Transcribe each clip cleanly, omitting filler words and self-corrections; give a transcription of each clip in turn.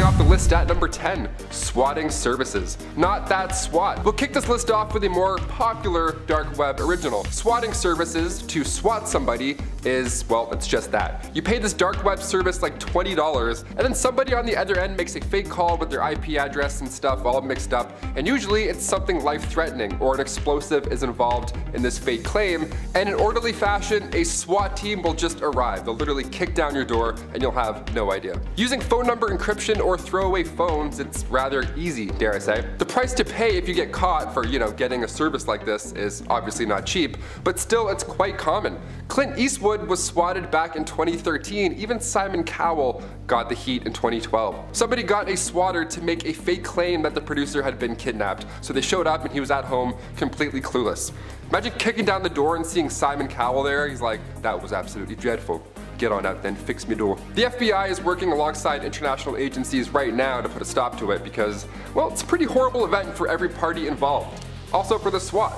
off the list at number 10, swatting services. Not that SWAT. We'll kick this list off with a more popular dark web original. Swatting services, to swat somebody, is, well, it's just that. You pay this dark web service like $20, and then somebody on the other end makes a fake call with their IP address and stuff all mixed up, and usually it's something life-threatening, or an explosive is involved in this fake claim, and in orderly fashion, a SWAT team will just arrive. They'll literally kick down your door, and you'll have no idea. Using phone number encryption or throwaway phones, it's rather easy, dare I say. The price to pay if you get caught for, getting a service like this is obviously not cheap, but still it's quite common. Clint Eastwood was swatted back in 2013, even Simon Cowell got the heat in 2012. Somebody got a swatter to make a fake claim that the producer had been kidnapped, so they showed up and he was at home completely clueless. Imagine kicking down the door and seeing Simon Cowell there. He's like, that was absolutely dreadful. Get on out then, fix me door. The FBI is working alongside international agencies right now to put a stop to it because, well, it's a pretty horrible event for every party involved. Also for the SWAT.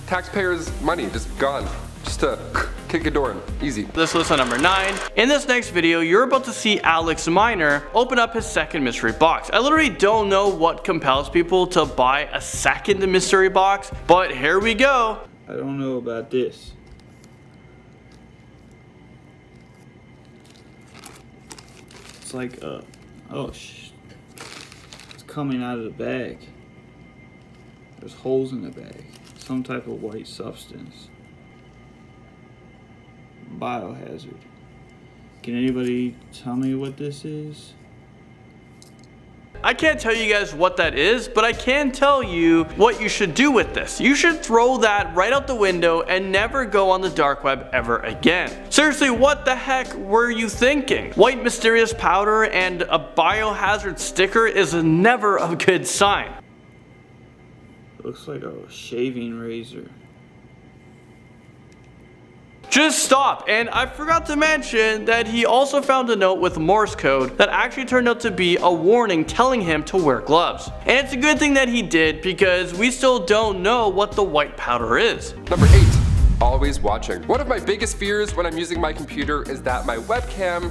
Taxpayers' money just gone. Just to kick a door in. Easy. This list on number 9. In this next video, you're about to see Alex Miner open up his second mystery box. I literally don't know what compels people to buy a second mystery box, but here we go. I don't know about this. It's like it's coming out of the bag. There's holes in the bag. Some type of white substance. Biohazard. Can anybody tell me what this is? I can't tell you guys what that is, but I can tell you what you should do with this. You should throw that right out the window and never go on the dark web ever again. Seriously, what the heck were you thinking? White mysterious powder and a biohazard sticker is never a good sign. It looks like a shaving razor. Just stop. And I forgot to mention that he also found a note with Morse code that actually turned out to be a warning telling him to wear gloves. And it's a good thing that he did because we still don't know what the white powder is. Number 8. Always watching. One of my biggest fears when I'm using my computer is that my webcam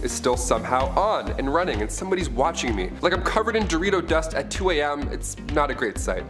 is still somehow on and running and somebody's watching me. Like I'm covered in Dorito dust at 2 AM. It's not a great sight.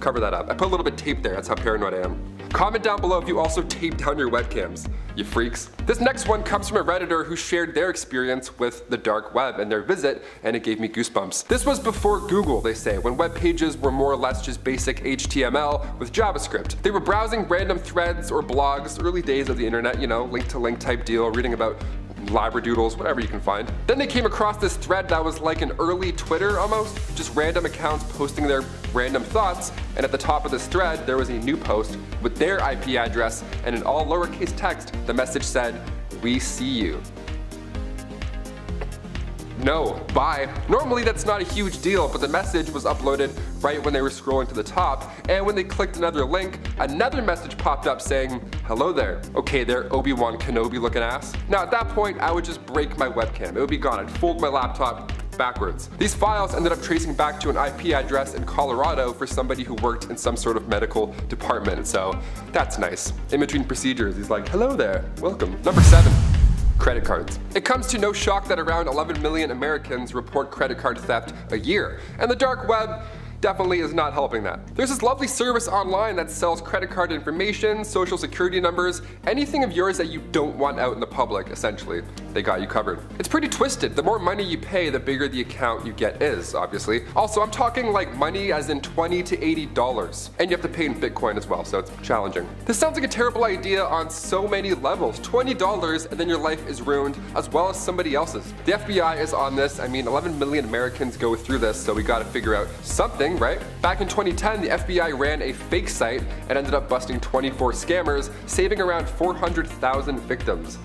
Cover that up. I put a little bit of tape there. That's how paranoid I am. Comment down below if you also tape down your webcams, you freaks. This next one comes from a Redditor who shared their experience with the dark web and their visit, and it gave me goosebumps. This was before Google, they say, when web pages were more or less just basic HTML with JavaScript. They were browsing random threads or blogs, early days of the internet, link to link type deal, reading about labradoodles, whatever you can find. Then they came across this thread that was like an early Twitter almost, just random accounts posting their random thoughts, and at the top of this thread there was a new post with their IP address, and in all lowercase text the message said, "We see you." No, bye. Normally that's not a huge deal, but the message was uploaded right when they were scrolling to the top, and when they clicked another link, another message popped up saying, "Hello there." Okay, there, Obi-Wan Kenobi looking ass. Now at that point, I would just break my webcam. It would be gone. I'd fold my laptop backwards. These files ended up tracing back to an IP address in Colorado for somebody who worked in some sort of medical department, so that's nice. In between procedures, he's like, "Hello there, welcome." Number 7. Credit cards. It comes to no shock that around 11 million Americans report credit card theft a year, and the dark web definitely is not helping that. There's this lovely service online that sells credit card information, social security numbers, anything of yours that you don't want out in the public, essentially. They got you covered. It's pretty twisted. The more money you pay, the bigger the account you get is, obviously. Also, I'm talking like money as in $20 to $80. And you have to pay in Bitcoin as well, so it's challenging. This sounds like a terrible idea on so many levels. $20 and then your life is ruined, as well as somebody else's. The FBI is on this. I mean, 11 million Americans go through this, so we gotta figure out something, right? Back in 2010, the FBI ran a fake site and ended up busting 24 scammers, saving around 400,000 victims.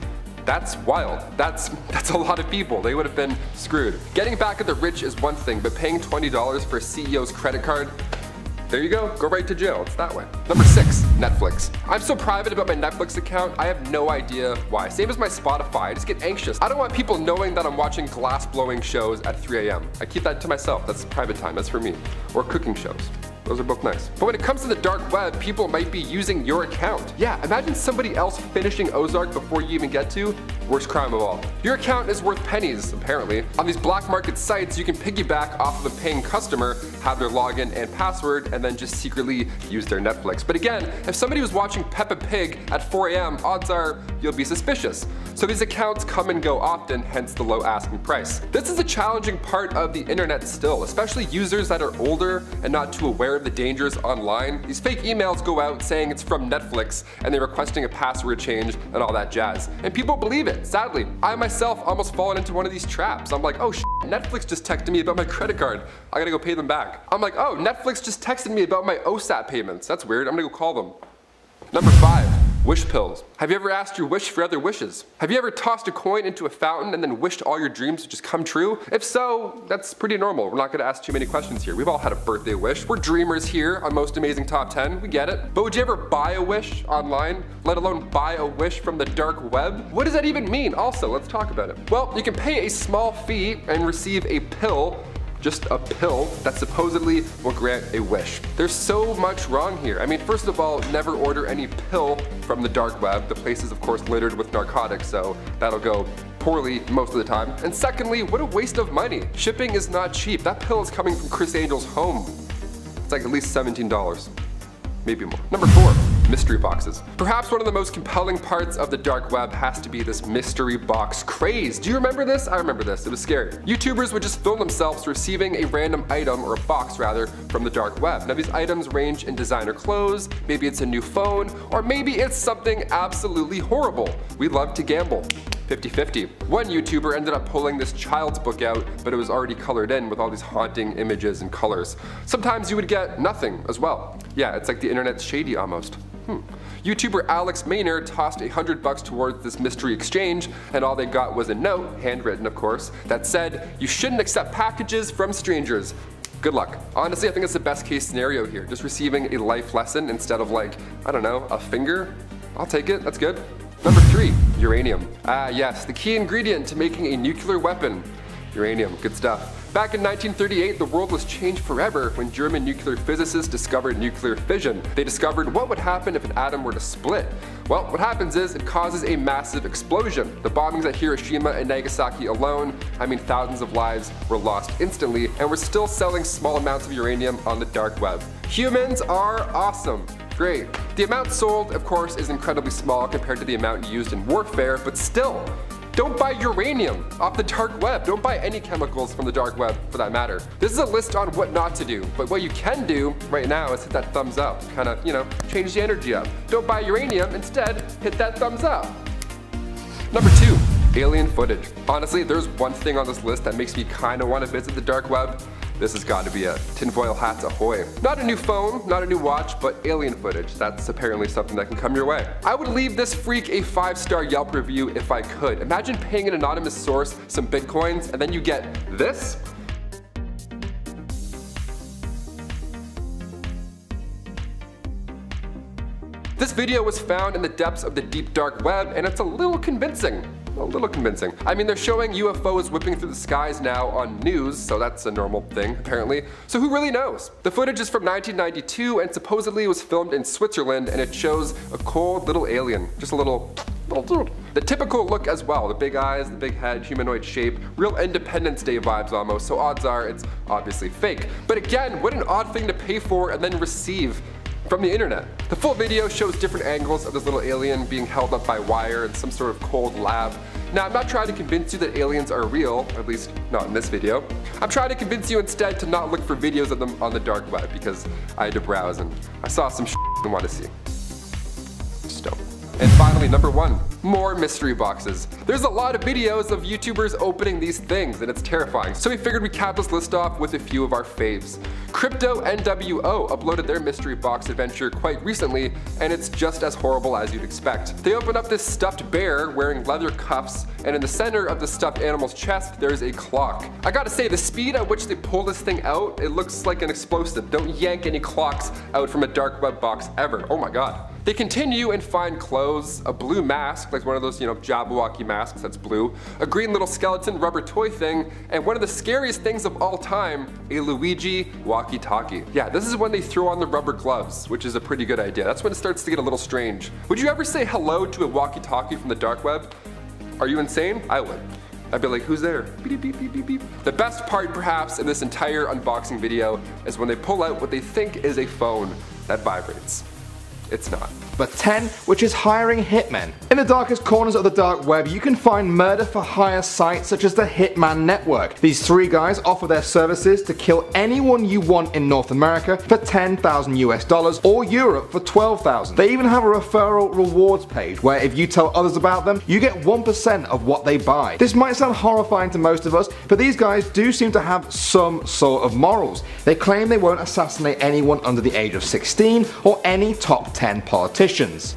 That's wild. That's a lot of people. They would have been screwed. Getting back at the rich is one thing, but paying $20 for a CEO's credit card, there you go right to jail. It's that way. Number 6, Netflix. I'm so private about my Netflix account, I have no idea why. Same as my Spotify, I just get anxious. I don't want people knowing that I'm watching glass-blowing shows at 3 AM. I keep that to myself. That's private time. That's for me. Or cooking shows. Those are both nice. But when it comes to the dark web, people might be using your account. Yeah, imagine somebody else finishing Ozark before you even get to. Worst crime of all. Your account is worth pennies, apparently. On these black market sites, you can piggyback off of a paying customer, have their login and password, and then just secretly use their Netflix. But again, if somebody was watching Peppa Pig at 4 a.m., odds are you'll be suspicious. So these accounts come and go often, hence the low asking price. This is a challenging part of the internet still, especially users that are older and not too aware of the dangers online. These fake emails go out saying it's from Netflix and they're requesting a password change and all that jazz. And people believe it, sadly. I myself almost fallen into one of these traps. I'm like, oh shit, Netflix just texted me about my credit card. I gotta go pay them back. I'm like, oh, Netflix just texted me about my OSAP payments. That's weird, I'm gonna go call them. Number 5. Wish pills. Have you ever asked your wish for other wishes? Have you ever tossed a coin into a fountain and then wished all your dreams to just come true? If so, that's pretty normal. We're not gonna ask too many questions here. We've all had a birthday wish. We're dreamers here on Most Amazing Top 10, we get it. But would you ever buy a wish online, let alone buy a wish from the dark web? What does that even mean? Also, let's talk about it. Well, you can pay a small fee and receive a pill, just a pill, that supposedly will grant a wish. There's so much wrong here. I mean, first of all, never order any pill from the dark web. The place is of course littered with narcotics, so that'll go poorly most of the time. And secondly, what a waste of money. Shipping is not cheap. That pill is coming from Criss Angel's home. It's like at least $17. Maybe more. Number 4. Mystery boxes. Perhaps one of the most compelling parts of the dark web has to be this mystery box craze. Do you remember this? I remember this. It was scary. YouTubers would just film themselves receiving a random item, or a box rather, from the dark web. Now these items range in designer clothes, maybe it's a new phone, or maybe it's something absolutely horrible. We love to gamble. 50-50. One YouTuber ended up pulling this child's book out, but it was already colored in with all these haunting images and colors. Sometimes you would get nothing as well. Yeah, it's like the internet's shady almost. YouTuber Alex Maynard tossed $100 towards this mystery exchange, and all they got was a note, handwritten of course, that said, "You shouldn't accept packages from strangers. Good luck." Honestly, I think it's the best case scenario here. Just receiving a life lesson instead of like, I don't know, a finger. I'll take it, that's good. Number 3, uranium. Ah yes, the key ingredient to making a nuclear weapon. Uranium, good stuff. Back in 1938, the world was changed forever when German nuclear physicists discovered nuclear fission. They discovered what would happen if an atom were to split. Well, what happens is it causes a massive explosion. The bombings at Hiroshima and Nagasaki alone, I mean thousands of lives were lost instantly, and we're still selling small amounts of uranium on the dark web. Humans are awesome. Great. The amount sold, of course, is incredibly small compared to the amount used in warfare, but still, don't buy uranium off the dark web. Don't buy any chemicals from the dark web for that matter. This is a list on what not to do, but what you can do right now is hit that thumbs up. Kind of, you know, change the energy up. Don't buy uranium, instead hit that thumbs up. Number 2, alien footage. Honestly, there's one thing on this list that makes me kind of want to visit the dark web. This has got to be it. Tinfoil hats ahoy. Not a new phone, not a new watch, but alien footage. That's apparently something that can come your way. I would leave this freak a 5-star Yelp review if I could. Imagine paying an anonymous source some bitcoins and then you get this? This video was found in the depths of the deep dark web, and it's a little convincing. I mean, they're showing UFOs whipping through the skies now on news, so that's a normal thing, apparently. So who really knows? The footage is from 1992, and supposedly it was filmed in Switzerland, and it shows a cold little alien. Just a little dude. The typical look as well, the big eyes, the big head, humanoid shape, real Independence Day vibes almost, so odds are it's obviously fake. But again, what an odd thing to pay for and then receive from the internet. The full video shows different angles of this little alien being held up by wire in some sort of cold lab. Now, I'm not trying to convince you that aliens are real, at least not in this video. I'm trying to convince you instead to not look for videos of them on the dark web, because I had to browse and I saw some shit I want to see. Just don't. And finally, number 1, more mystery boxes. There's a lot of videos of YouTubers opening these things, and it's terrifying. So we figured we'd cap this list off with a few of our faves. Crypto NWO uploaded their mystery box adventure quite recently, and it's just as horrible as you'd expect. They opened up this stuffed bear wearing leather cuffs, and in the center of the stuffed animal's chest, there's a clock. I gotta say, the speed at which they pull this thing out, it looks like an explosive. Don't yank any clocks out from a dark web box ever. Oh my god. They continue and find clothes, a blue mask, like one of those, Jabberwocky masks that's blue, a green little skeleton rubber toy thing, and one of the scariest things of all time, a Luigi walkie-talkie. Yeah, this is when they throw on the rubber gloves, which is a pretty good idea. That's when it starts to get a little strange. Would you ever say hello to a walkie-talkie from the dark web? Are you insane? I would. I'd be like, who's there? Beep, beep, beep, beep, beep. The best part perhaps in this entire unboxing video is when they pull out what they think is a phone that vibrates. It's not. But 10, which is hiring hitmen. In the darkest corners of the dark web, you can find murder for hire sites such as the Hitman Network. These 3 guys offer their services to kill anyone you want in North America for $10,000 US or Europe for $12,000. They even have a referral rewards page where if you tell others about them, you get 1% of what they buy. This might sound horrifying to most of us, but these guys do seem to have some sort of morals. They claim they won't assassinate anyone under the age of 16 or any top 10 politicians.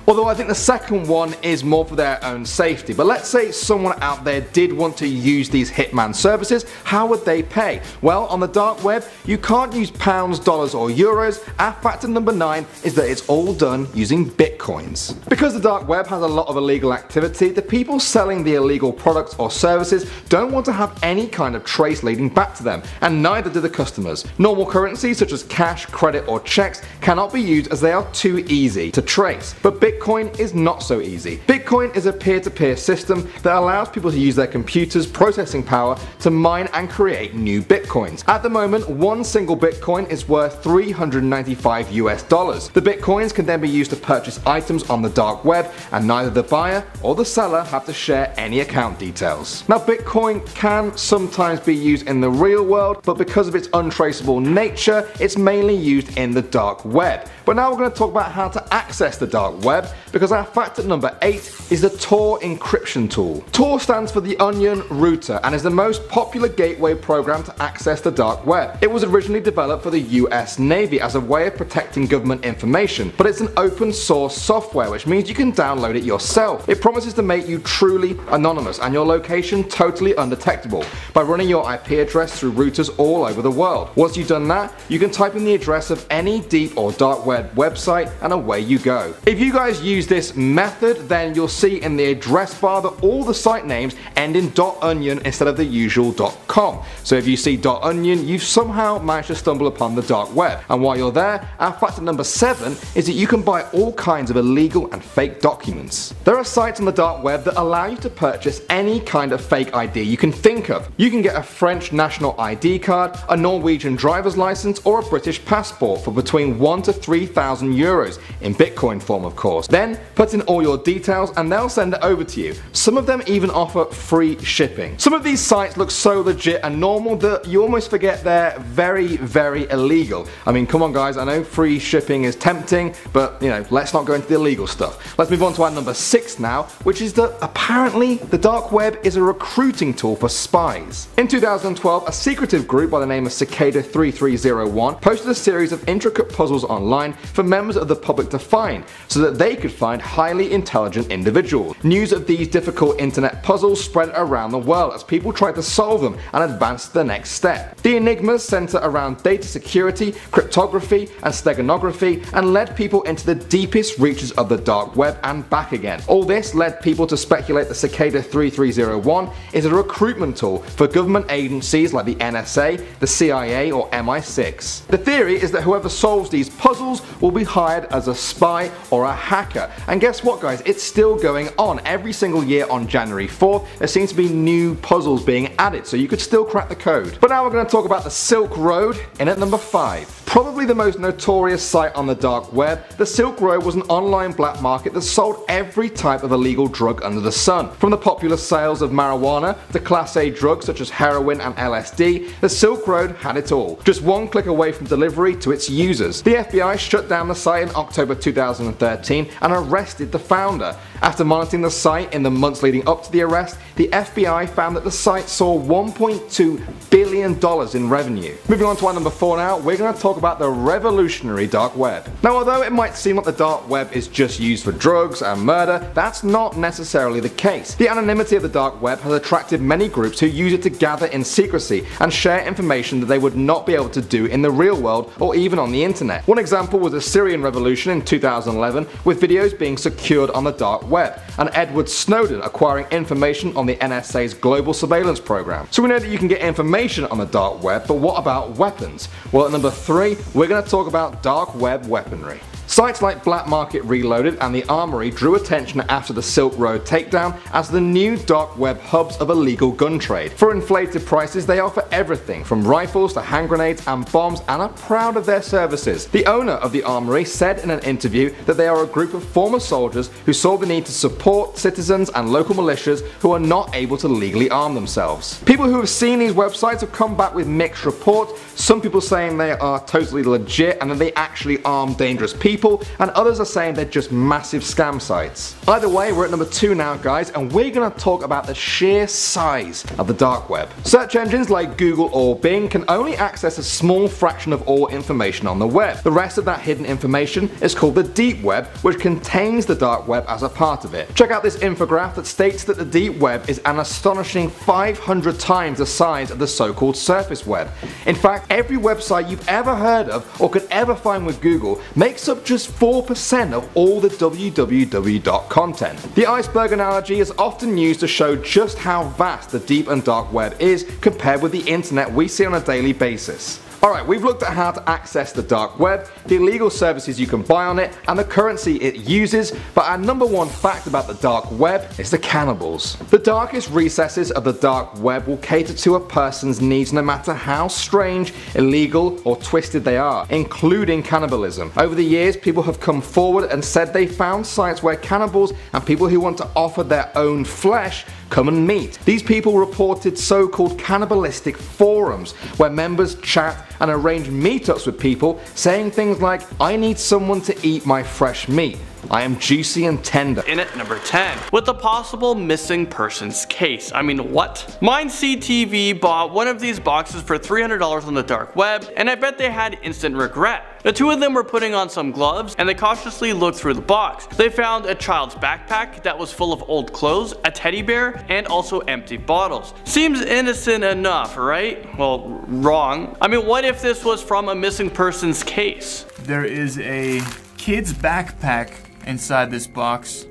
Although I think the second one is more for their own safety. But let's say someone out there did want to use these hitman services, how would they pay? Well, on the dark web, you can't use pounds, dollars or euros. Our factor number 9 is that it's all done using bitcoins. Because the dark web has a lot of illegal activity, the people selling the illegal products or services don't want to have any kind of trace leading back to them, and neither do the customers. Normal currencies such as cash, credit or checks cannot be used as they are too easy to trace. But Bitcoin is not so easy. Bitcoin is a peer-to-peer system that allows people to use their computers' processing power to mine and create new Bitcoins. At the moment, one single Bitcoin is worth $395 US. The Bitcoins can then be used to purchase items on the dark web, and neither the buyer or the seller have to share any account details. Now, Bitcoin can sometimes be used in the real world, but because of its untraceable nature, it's mainly used in the dark web. But now we're going to talk about how to access the dark web, because our factor number 8 is the Tor encryption tool. Tor stands for the Onion Router and is the most popular gateway program to access the dark web. It was originally developed for the US Navy as a way of protecting government information, but it's an open source software, which means you can download it yourself. It promises to make you truly anonymous and your location totally undetectable by running your IP address through routers all over the world. Once you've done that, you can type in the address of any deep or dark web website and away you go. If you guys use this method, then you'll see in the address bar that all the site names end in .onion instead of the usual .com. So if you see .onion, you've somehow managed to stumble upon the dark web. And while you're there, our factor number 7 is that you can buy all kinds of illegal and fake documents. There are sites on the dark web that allow you to purchase any kind of fake ID you can think of. You can get a French national ID card, a Norwegian driver's license or a British passport for between 1,000 to 3,000 euros in Bitcoin form, of course. Then put in all your details and they'll send it over to you. Some of them even offer free shipping. Some of these sites look so legit and normal that you almost forget they're very, very illegal. I mean, come on guys, I know free shipping is tempting, but let's not go into the illegal stuff. Let's move on to our number 6 now, which is that apparently the dark web is a recruiting tool for spies. In 2012, a secretive group by the name of Cicada 3301 posted a series of intricate puzzles online for members of the public to find, so that they could find highly intelligent individuals. News of these difficult internet puzzles spread around the world as people tried to solve them and advance to the next step. The enigmas center around data security, cryptography, and steganography, and led people into the deepest reaches of the dark web and back again. All this led people to speculate that Cicada 3301 is a recruitment tool for government agencies like the NSA, the CIA, or MI6. The theory is that whoever solves these puzzles will be hired as a spy or a hacker. And guess what guys, it's still going on. Every single year on January 4th, there seems to be new puzzles being added, so you could still crack the code. But now we're going to talk about the Silk Road in at number 5. Probably the most notorious site on the dark web, the Silk Road was an online black market that sold every type of illegal drug under the sun. From the popular sales of marijuana to Class A drugs such as heroin and LSD, the Silk Road had it all. Just one click away from delivery to its users. The FBI shut down the site in October 2013 and arrested the founder. After monitoring the site in the months leading up to the arrest, the FBI found that the site saw $1.2 billion in revenue. Moving on to our number 4 now, we're going to talk about the revolutionary dark web. Now, although it might seem like the dark web is just used for drugs and murder, that's not necessarily the case. The anonymity of the dark web has attracted many groups who use it to gather in secrecy and share information that they would not be able to do in the real world or even on the internet. One example was the Syrian Revolution in 2011, with videos being secured on the dark web, and Edward Snowden acquiring information on the NSA's global surveillance program. So we know that you can get information on the dark web, but what about weapons? Well, at number 3, we're going to talk about dark web weaponry. Sites like Black Market Reloaded and The Armory drew attention after the Silk Road takedown as the new dark web hubs of illegal gun trade. For inflated prices, they offer everything from rifles to hand grenades and bombs and are proud of their services. The owner of The Armory said in an interview that they are a group of former soldiers who saw the need to support citizens and local militias who are not able to legally arm themselves. People who have seen these websites have come back with mixed reports, some people saying they are totally legit and that they actually arm dangerous people, and others are saying they're just massive scam sites. Either way, we're at number 2 now, guys, and we're going to talk about the sheer size of the dark web. Search engines like Google or Bing can only access a small fraction of all information on the web. The rest of that hidden information is called the deep web, which contains the dark web as a part of it. Check out this infograph that states that the deep web is an astonishing 500 times the size of the so-called surface web. In fact, every website you've ever heard of or could ever find with Google makes up just 4% of all the www content. The iceberg analogy is often used to show just how vast the deep and dark web is compared with the internet we see on a daily basis. Alright, we've looked at how to access the dark web, the illegal services you can buy on it, and the currency it uses, but our number 1 fact about the dark web is the cannibals. The darkest recesses of the dark web will cater to a person's needs no matter how strange, illegal, or twisted they are, including cannibalism. Over the years, people have come forward and said they found sites where cannibals and people who want to offer their own flesh come and meet. These people reported so-called cannibalistic forums where members chat and arrange meetups with people saying things like, "I need someone to eat my fresh meat. I am juicy and tender." In at number 10, with the possible missing persons case. I mean, what? MindSeeTV bought one of these boxes for $300 on the dark web, and I bet they had instant regret. The two of them were putting on some gloves, and they cautiously looked through the box. They found a child's backpack that was full of old clothes, a teddy bear, and also empty bottles. Seems innocent enough, right? Well, wrong. I mean, what if this was from a missing persons case? There is a kid's backpack inside this box,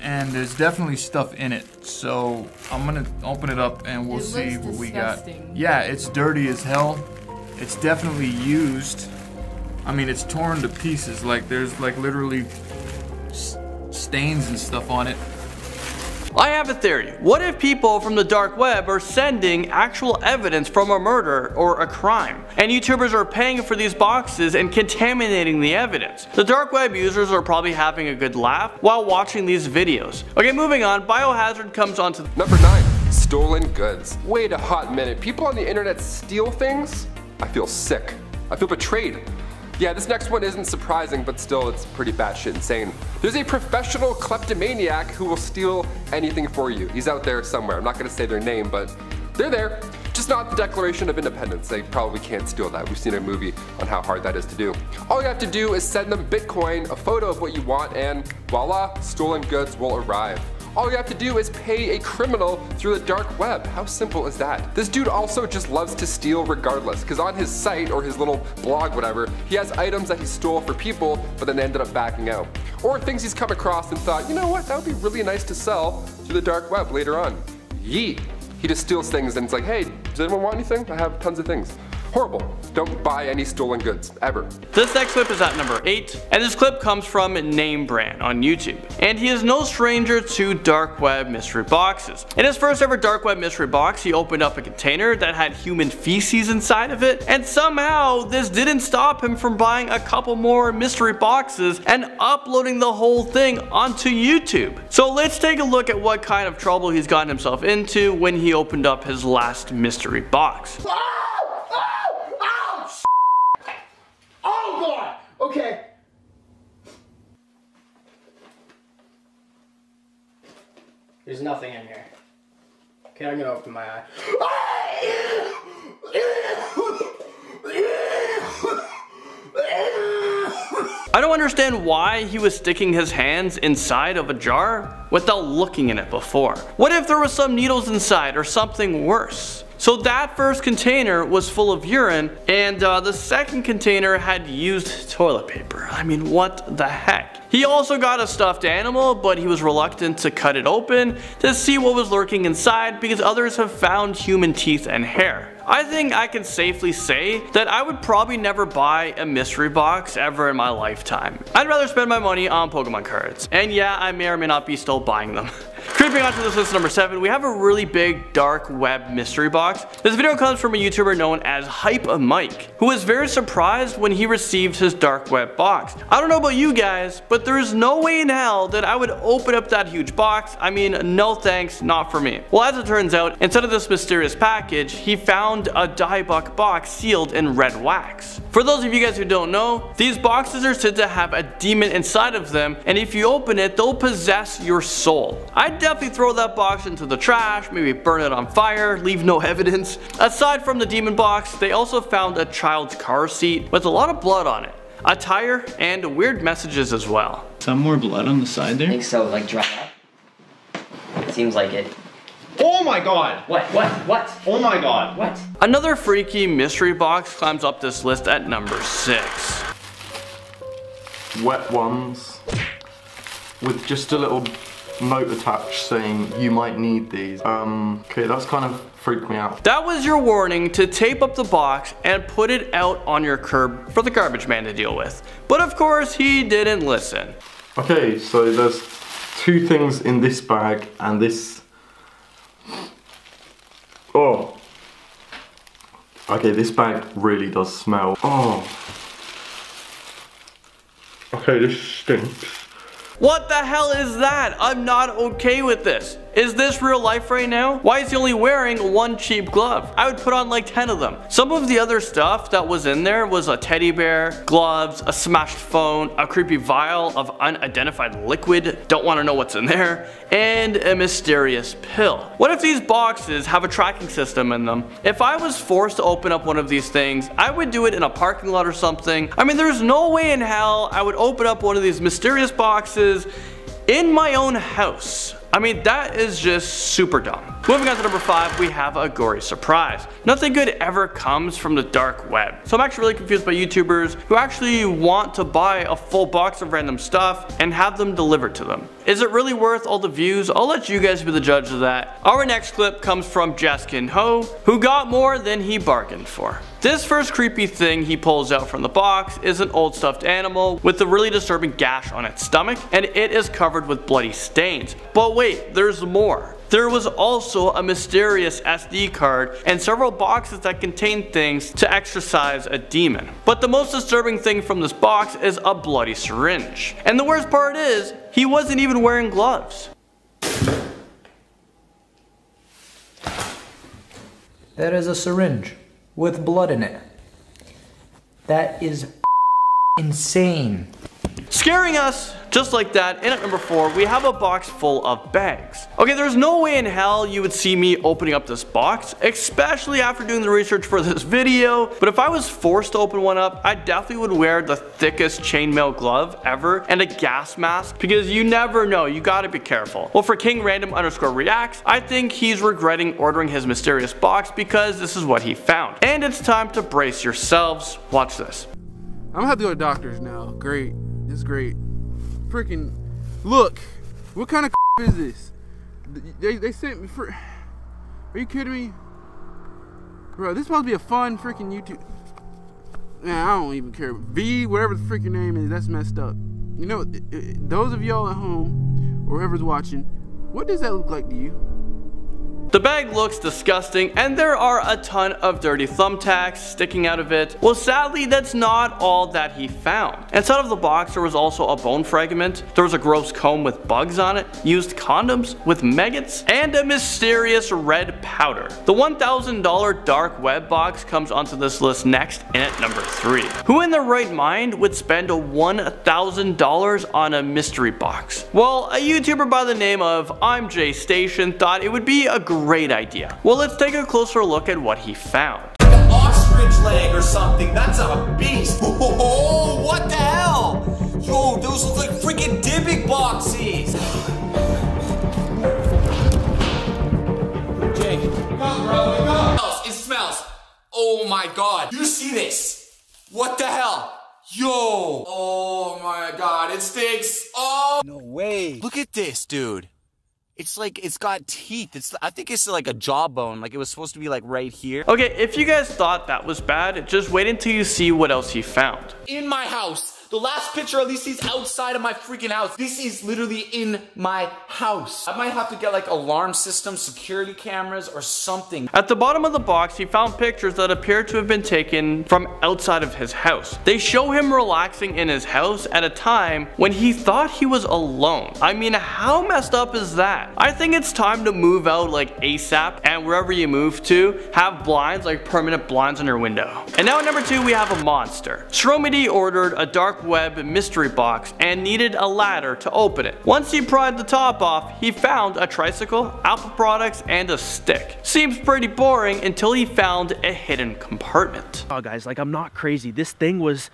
and there's definitely stuff in it, so I'm gonna open it up and we'll see what we got. Yeah, it's dirty as hell. It's definitely used. I mean, it's torn to pieces. Like, there's like literally stains and stuff on it. I have a theory. What if people from the dark web are sending actual evidence from a murder or a crime, and YouTubers are paying for these boxes and contaminating the evidence? The dark web users are probably having a good laugh while watching these videos. Okay, moving on, Biohazard comes on to Number 9, stolen goods. Wait a hot minute, people on the internet steal things? I feel sick. I feel betrayed. Yeah, this next one isn't surprising, but still it's pretty batshit insane. There's a professional kleptomaniac who will steal anything for you. He's out there somewhere. I'm not gonna say their name, but they're there. Just not the Declaration of Independence. They probably can't steal that. We've seen a movie on how hard that is to do. All you have to do is send them Bitcoin, a photo of what you want, and voila, stolen goods will arrive. All you have to do is pay a criminal through the dark web. How simple is that? This dude also just loves to steal regardless, because on his site or his little blog, whatever, he has items that he stole for people, but then ended up backing out. Or things he's come across and thought, you know what, that would be really nice to sell through the dark web later on. Yeet. He just steals things and it's like, hey, does anyone want anything? I have tons of things. Horrible. Don't buy any stolen goods, ever. This next clip is at number 8, and this clip comes from Namebrand on YouTube. And he is no stranger to dark web mystery boxes. In his first ever dark web mystery box, he opened up a container that had human feces inside of it, and somehow this didn't stop him from buying a couple more mystery boxes and uploading the whole thing onto YouTube. So let's take a look at what kind of trouble he's gotten himself into when he opened up his last mystery box. Okay. There's nothing in here. Okay, I'm gonna open my eye. I don't understand why he was sticking his hands inside of a jar without looking in it before. What if there was some needles inside or something worse? So that first container was full of urine, and the second container had used toilet paper. I mean, what the heck? He also got a stuffed animal, but he was reluctant to cut it open to see what was lurking inside because others have found human teeth and hair. I think I can safely say that I would probably never buy a mystery box ever in my lifetime. I'd rather spend my money on Pokemon cards. And yeah, I may or may not be still buying them. Creeping onto this list, number 7, we have a really big dark web mystery box. This video comes from a YouTuber known as Hype Mike, who was very surprised when he received his dark web box. I don't know about you guys, but there is no way in hell that I would open up that huge box. I mean, no thanks, not for me. Well, as it turns out, instead of this mysterious package, he found a diebuck box sealed in red wax. For those of you guys who don't know, these boxes are said to have a demon inside of them, and if you open it, they'll possess your soul. I'd definitely throw that box into the trash, maybe burn it on fire, leave no evidence. Aside from the demon box, they also found a child's car seat with a lot of blood on it, a tire, and weird messages as well. Some more blood on the side there? I think so, like dry up. It seems like it. Oh my god! What? Oh my god! What? Another freaky mystery box climbs up this list at number 6. Wet ones with just a little note attached saying you might need these. Okay, that's kind of freaked me out. That was your warning to tape up the box and put it out on your curb for the garbage man to deal with. But of course, he didn't listen. Okay, so there's 2 things in this bag and this. Oh. Okay, this bag really does smell. Oh. Okay, this stinks. What the hell is that? I'm not okay with this. Is this real life right now? Why is he only wearing one cheap glove? I would put on like 10 of them. Some of the other stuff that was in there was a teddy bear, gloves, a smashed phone, a creepy vial of unidentified liquid, don't want to know what's in there, and a mysterious pill. What if these boxes have a tracking system in them? If I was forced to open up one of these things, I would do it in a parking lot or something. I mean, there's no way in hell I would open up one of these mysterious boxes in my own house. I mean, that is just super dumb. Moving on to number 5, we have a gory surprise. Nothing good ever comes from the dark web. So I'm actually really confused by YouTubers who actually want to buy a full box of random stuff and have them delivered to them. Is it really worth all the views? I'll let you guys be the judge of that. Our next clip comes from Jaskin Ho, who got more than he bargained for. This first creepy thing he pulls out from the box is an old stuffed animal with a really disturbing gash on its stomach, and it is covered with bloody stains. But wait, there's more. There was also a mysterious SD card and several boxes that contained things to exorcise a demon. But the most disturbing thing from this box is a bloody syringe. And the worst part is, he wasn't even wearing gloves. That is a syringe with blood in it. That is insane. Scaring us just like that. And at number 4, we have a box full of bags. Okay, there's no way in hell you would see me opening up this box, especially after doing the research for this video. But if I was forced to open one up, I definitely would wear the thickest chainmail glove ever and a gas mask, because you never know, you gotta be careful. Well, for King Random_reacts, I think he's regretting ordering his mysterious box because this is what he found. And it's time to brace yourselves. Watch this. I'm gonna have to go to doctors now. Great. This is great. Freaking look. What kind of is this? They sent me for. Are you kidding me? Bro, this is supposed to be a fun freaking YouTube. Nah, I don't even care. V, whatever the freaking name is, that's messed up. You know, those of y'all at home, or whoever's watching, what does that look like to you? The bag looks disgusting, and there are a ton of dirty thumbtacks sticking out of it. Well, sadly, that's not all that he found. Inside of the box, there was also a bone fragment, there was a gross comb with bugs on it, used condoms with maggots, and a mysterious red powder. The $1,000 dark web box comes onto this list next, and at number 3. Who in their right mind would spend $1,000 on a mystery box? Well, a YouTuber by the name of I'm Jay Station thought it would be a great idea. Well, let's take a closer look at what he found. Like an ostrich leg or something. That's a beast. Oh, what the hell? Yo, those look like freaking Dybbuk boxes. Jake, come bro, come. It smells. Oh my god. You see this? What the hell? Yo. Oh my god, it stinks. Oh. No way. Look at this, dude. It's like, it's got teeth. I think it's like a jawbone. Like it was supposed to be like right here. Okay, if you guys thought that was bad, just wait until you see what else he found. In my house. The last picture, at least he's outside of my freaking house. This is literally in my house. I might have to get like alarm system, security cameras, or something. At the bottom of the box, he found pictures that appear to have been taken from outside of his house. They show him relaxing in his house at a time when he thought he was alone. I mean, how messed up is that? I think it's time to move out like ASAP, and wherever you move to, have blinds, like permanent blinds on your window. And now at number 2, we have a monster. Stromedy ordered a dark web mystery box and needed a ladder to open it. Once he pried the top off, he found a tricycle, Apple products, and a stick. Seems pretty boring until he found a hidden compartment. Oh guys, like I'm not crazy. This thing was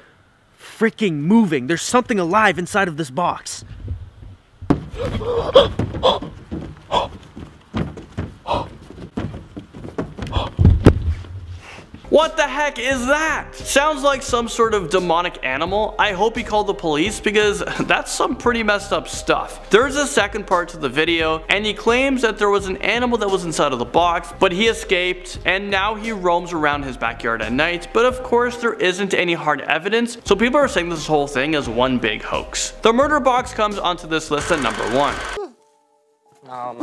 freaking moving. There's something alive inside of this box. What the heck is that? Sounds like some sort of demonic animal. I hope he called the police because that's some pretty messed up stuff. There's a second part to the video and he claims that there was an animal that was inside of the box, but he escaped and now he roams around his backyard at night. But of course there isn't any hard evidence, so people are saying this whole thing is one big hoax. The murder box comes onto this list at number 1. No.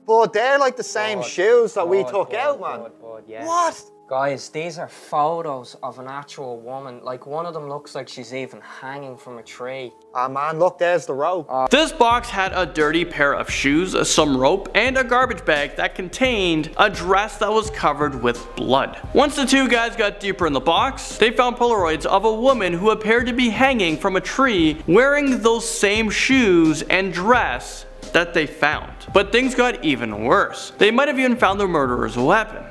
But they're like the same shoes that we took out, man. Yeah. What? Guys, these are photos of an actual woman. Like, one of them looks like she's even hanging from a tree. Ah, man, look, there's the rope. This box had a dirty pair of shoes, some rope, and a garbage bag that contained a dress that was covered with blood. Once the two guys got deeper in the box, they found Polaroids of a woman who appeared to be hanging from a tree wearing those same shoes and dress that they found. But things got even worse. They might have even found the murderer's weapon.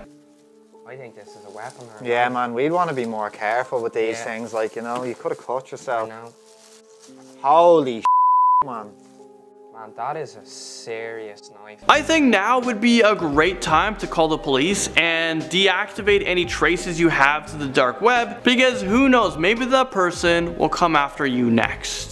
I think this is a weapon. Yeah, man, we'd want to be more careful with these things. Like, you know, you could have cut yourself. I know. Holy man. Man, that is a serious knife. I think now would be a great time to call the police and deactivate any traces you have to the dark web, because who knows, maybe that person will come after you next.